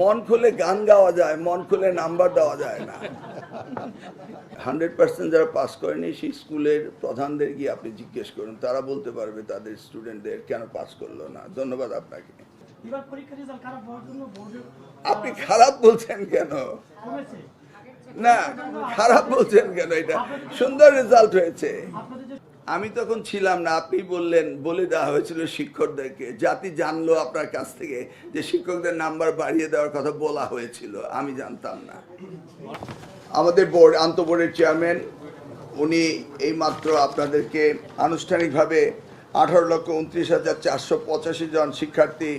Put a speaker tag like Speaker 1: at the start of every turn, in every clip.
Speaker 1: মন খুলে গান গাওয়া যায়, মন খুলে নাম্বার দেওয়া যায় না। 100% যারা পাস করেনি সেই স্কুলের প্রধানদের গিয়ে আপনি জিজ্ঞেস করুন, তারা বলতে পারবে তাদের স্টুডেন্টদের কেন পাস করলো না। ধন্যবাদ আপনাকে। আপনি খারাপ বলছেন কেন? না, খারাপ বলছেন কেন? এটা সুন্দর রেজাল্ট হয়েছে। আমি তখন ছিলাম না, আপনি বললেন, বলে দেওয়া হয়েছিল শিক্ষকদেরকে। জাতি জানলো আপনার কাছ থেকে যে শিক্ষকদের নাম্বার বাড়িয়ে দেওয়ার কথা বলা হয়েছিল, আমি জানতাম না। আমাদের বোর্ড, আন্তঃবোর্ডের চেয়ারম্যান, উনি এইমাত্র আপনাদেরকে আনুষ্ঠানিকভাবে 18,29,485 জন শিক্ষার্থী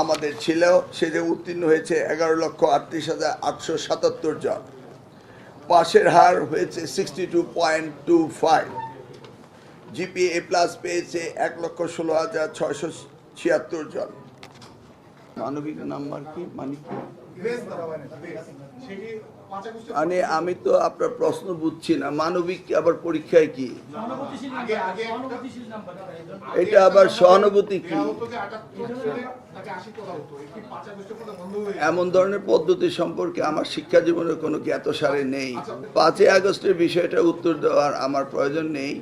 Speaker 1: আমাদের ছিল, সেটা উত্তীর্ণ হয়েছে 11,38,877 জন। পাশের হার হয়েছে 62.25। জিপিএ প্লাস পেয়েছে 1,16,676 জন। মানবিক নাম্বার কি মানে আমি তো আপনার প্রশ্ন বুঝছি না। মানবিক আবার পরীক্ষায় কি? এটা আবার সহানুভূতি কি? এমন ধরনের পদ্ধতি সম্পর্কে আমার শিক্ষা জীবনের কোনো জ্ঞাতসারে নেই। 5ই আগস্টের বিষয়টা উত্তর দেওয়ার আমার প্রয়োজন নেই।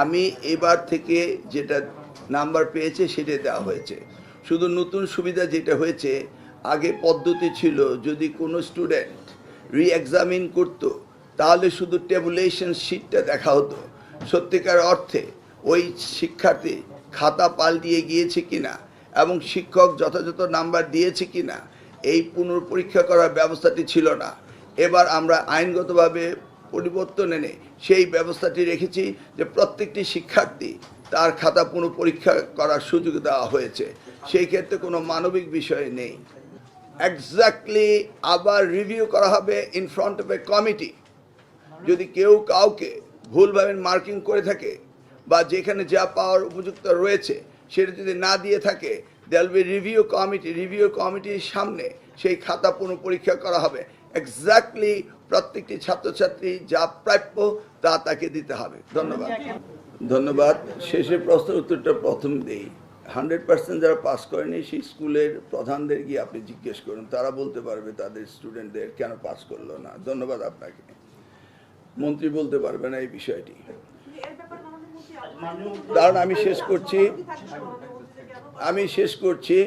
Speaker 1: আমি এবার থেকে যেটা নাম্বার পেয়েছে সেটাই দেওয়া হয়েছে। শুধু নতুন সুবিধা যেটা হয়েছে, আগে পদ্ধতি ছিল যদি কোনো স্টুডেন্ট রি-এক্সামিন করতো তাহলে শুধু টেবুলেশন শিটটা দেখা হতো, সত্যিকার অর্থে ওই শিক্ষার্থী খাতা পাল্টিয়ে গিয়েছে কিনা এবং শিক্ষক যথাযথ নাম্বার দিয়েছে কিনা এই পুনর্পরীক্ষা করার ব্যবস্থাটি ছিল না। এবার আমরা আইনগতভাবে পরিবর্তন এনে সেই ব্যবস্থাটি রেখেছি যে প্রত্যেকটি শিক্ষার্থী তার খাতা পুনঃপরীক্ষা করার সুযোগ দেওয়া হয়েছে। সেই ক্ষেত্রে কোনো মানবিক বিষয় নেই। এক্স্যাক্টলি আবার রিভিউ করা হবে in front of A committee. যদি কেউ কাউকে ভুলভাবে মার্কিং করে থাকে বা যেখানে যা পাওয়ার উপযুক্ত রয়েছে সেটা যদি না দিয়ে থাকে, দেয়াল বি রিভিউ কমিটি। রিভিউ কমিটির সামনে সেই খাতা পুনঃপরীক্ষা করা হবে। এক্স্যাক্টলি প্রত্যেকটি ছাত্রছাত্রী যা প্রাপ্য তা তাকে দিতে হবে। ধন্যবাদ। শেষের প্রশ্নের উত্তরটা প্রথম দিই। 100% যারা পাস করেনি সেই স্কুলের প্রধানদের গিয়ে আপনি জিজ্ঞেস করুন, তারা বলতে পারবে তাদের স্টুডেন্টদের কেন পাস করলো না। ধন্যবাদ আপনাকে। মন্ত্রী বলতে পারবে না এই বিষয়টি। কারণ আমি শেষ করছি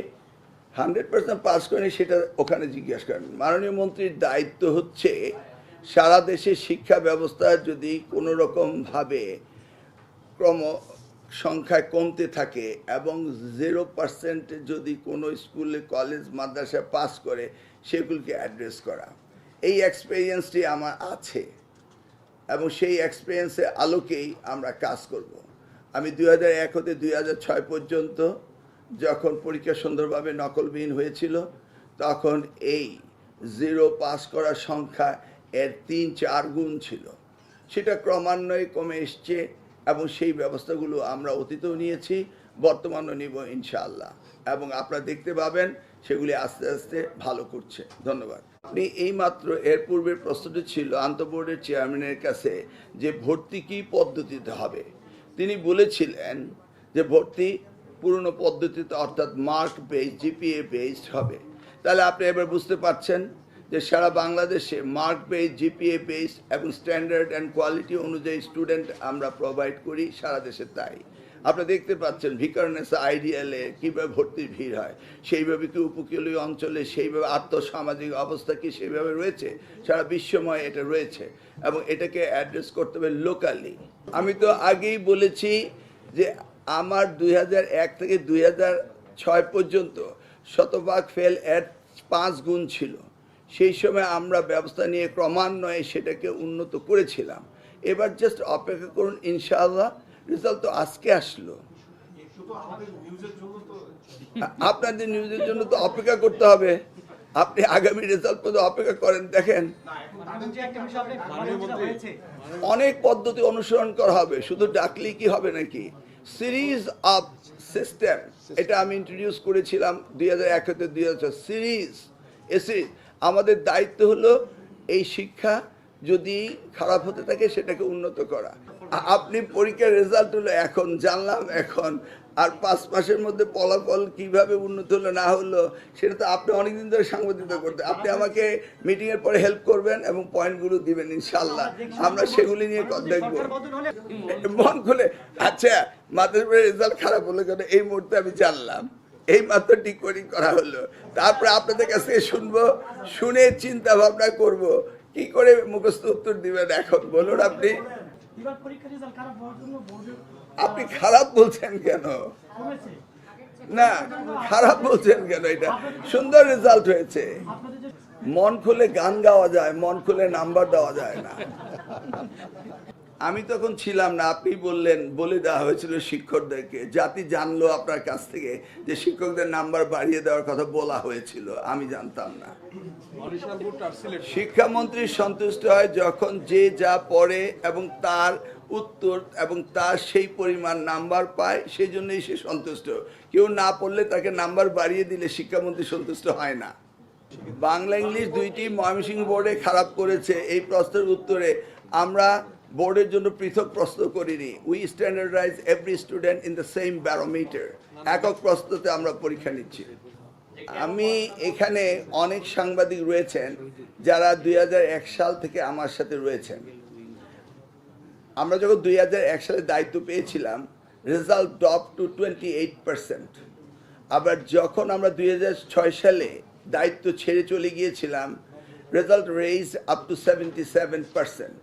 Speaker 1: 100% পাস করেনি সেটা ওখানে জিজ্ঞেস করেন। মাননীয় মন্ত্রীর দায়িত্ব হচ্ছে সারা দেশে শিক্ষা ব্যবস্থা যদি কোনো রকমভাবে সংখ্যায় কমতে থাকে এবং 0% যদি কোনো স্কুলে কলেজ মাদ্রাসা পাস করে সেগুলোকে অ্যাড্রেস করা। এই এক্সপিরিয়েন্সটি আমার আছে এবং সেই এক্সপিরিয়েন্সের আলোকেই আমরা কাজ করব। আমি 2001 হতে 2006 পর্যন্ত যখন পরীক্ষা সুন্দরভাবে নকলবিহীন হয়েছিল, তখন এই 0 পাস করার সংখ্যা এর 3-4 গুণ ছিল। সেটা ক্রমান্বয়ে কমে এসছে এবং সেই ব্যবস্থাগুলো আমরা অতীতেও নিয়েছি, বর্তমানেও নিব ইনশাআল্লাহ। এবং আপনারা দেখতে পাবেন সেগুলি আস্তে আস্তে ভালো করছে। ধন্যবাদ। আপনি এইমাত্র এর পূর্বের প্রশ্নটি ছিল আন্তঃবোর্ডের চেয়ারম্যানের কাছে যে ভর্তি কী পদ্ধতিতে হবে। তিনি বলেছিলেন যে ভর্তি পুরনো পদ্ধতিতে, অর্থাৎ মার্ক বেসড, জিপিএ বেসড হবে। তাহলে আপনি এবার বুঝতে পারছেন যে সারা বাংলাদেশে মার্ক বেসড, জিপিএ বেসড এবং স্ট্যান্ডার্ড অ্যান্ড কোয়ালিটি অনুযায়ী স্টুডেন্ট আমরা প্রোভাইড করি সারা দেশে। তাই আপনারা দেখতে পাচ্ছেন ভিকারুননিসা আইডিয়ালে কীভাবে ভর্তির ভিড় হয়, সেইভাবে কি উপকূলীয় অঞ্চলে সেইভাবে আর্থসামাজিক অবস্থা কি সেইভাবে রয়েছে, সারা বিশ্বময় এটা রয়েছে এবং এটাকে অ্যাড্রেস করতে হবে লোকালি। আমি তো আগেই বলেছি যে আমার 2001 থেকে 2006 পর্যন্ত শতভাগ ফেল এর 5 গুণ ছিল। সেই সময় আমরা ব্যবস্থা নিয়ে ক্রমান্বয়ে সেটাকে উন্নত করেছিলাম। এবার জাস্ট অপেক্ষা করুন, ইনশাআল্লাহ। রেজাল্ট তো আজকে আসলো। আপনাদের নিউজের জন্য তো অপেক্ষা করতে হবে। আপনি আগামী রেজাল্ট পর্যন্ত অপেক্ষা করেন, দেখেন অনেক পদ্ধতি অনুসরণ করা হবে। শুধু ডাকলেই কি হবে নাকি? সিরিজ অফ সিস্টেম, এটা আমি ইন্ট্রোডিউস করেছিলাম 2001 থেকে 2006। সিরিজ আমাদের দায়িত্ব হলো এই শিক্ষা যদি খারাপ হতে থাকে সেটাকে উন্নত করা। আপনি পরীক্ষার রেজাল্ট হলো এখন জানলাম, এখন আর 5 মাসের মধ্যে ফলাফল কিভাবে উন্নত হলো না হলো সেটা তো আপনি অনেকদিন ধরে সাংবাদিকতা করতে, আপনি আমাকে মিটিং এর পরে হেল্প করবেন এবং পয়েন্টগুলো দিবেন ইনশাআল্লাহ, আমরা সেগুলি নিয়ে দেখবো মন খুলে। আচ্ছা, মাদ্রাসার রেজাল্ট খারাপ হলো কেন এই মুহূর্তে আমি জানলাম, এই মাত্র ডিকোডিং করা হলো, তারপরে আপনাদের কাছ থেকে শুনবো, শুনে চিন্তা ভাবনা করব কি করে মুখস্থ উত্তর দিবেন। এখন বলুন আপনি, আপনি খারাপ বলছেন কেন? না, খারাপ বলছেন কেন? এটা সুন্দর রেজাল্ট হয়েছে। মন খুলে গান গাওয়া যায়, মন খুলে নাম্বার দেওয়া যায় না। আমি তখন ছিলাম না, আপনি বললেন, বলে দেওয়া হয়েছিল শিক্ষকদেরকে, জাতি জানলো আপনার কাছ থেকে যে শিক্ষকদের নাম্বার বাড়িয়ে দেওয়ার কথা বলা হয়েছিল, আমি জানতাম না। শিক্ষামন্ত্রী সন্তুষ্ট হয় যখন যে যা পড়ে এবং তার উত্তর এবং তার সেই পরিমাণ নাম্বার পায়, সেই জন্যই সে সন্তুষ্ট। কেউ না পড়লে তাকে নাম্বার বাড়িয়ে দিলে শিক্ষামন্ত্রী সন্তুষ্ট হয় না। বাংলা ইংলিশ দুইটি ময়মনসিংহ বোর্ডে খারাপ করেছে, এই প্রশ্নের উত্তরে আমরা বোর্ডের জন্য পৃথক প্রশ্ন করিনি। We standardise every student in the same barometer, একক প্রশ্নতে আমরা পরীক্ষা নিচ্ছি। আমি এখানে অনেক সাংবাদিক রয়েছেন যারা 2001 সাল থেকে আমার সাথে রয়েছেন। আমরা যখন 2001 সালে দায়িত্ব পেয়েছিলাম, রেজাল্ট ড্রপ টু 28%। আবার যখন আমরা 2006 সালে দায়িত্ব ছেড়ে চলে গিয়েছিলাম, result raise up to 77%।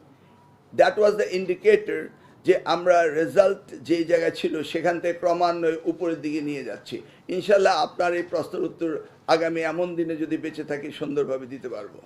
Speaker 1: That was the indicator যে আমরা রেজাল্ট যে জায়গায় ছিল সেখান থেকে ক্রমান্বয়ে উপরের দিকে নিয়ে যাচ্ছি। ইনশাল্লাহ আপনার এই প্রশ্নের উত্তর আগামী এমন দিনে যদি বেঁচে থাকি সুন্দরভাবে দিতে পারবো।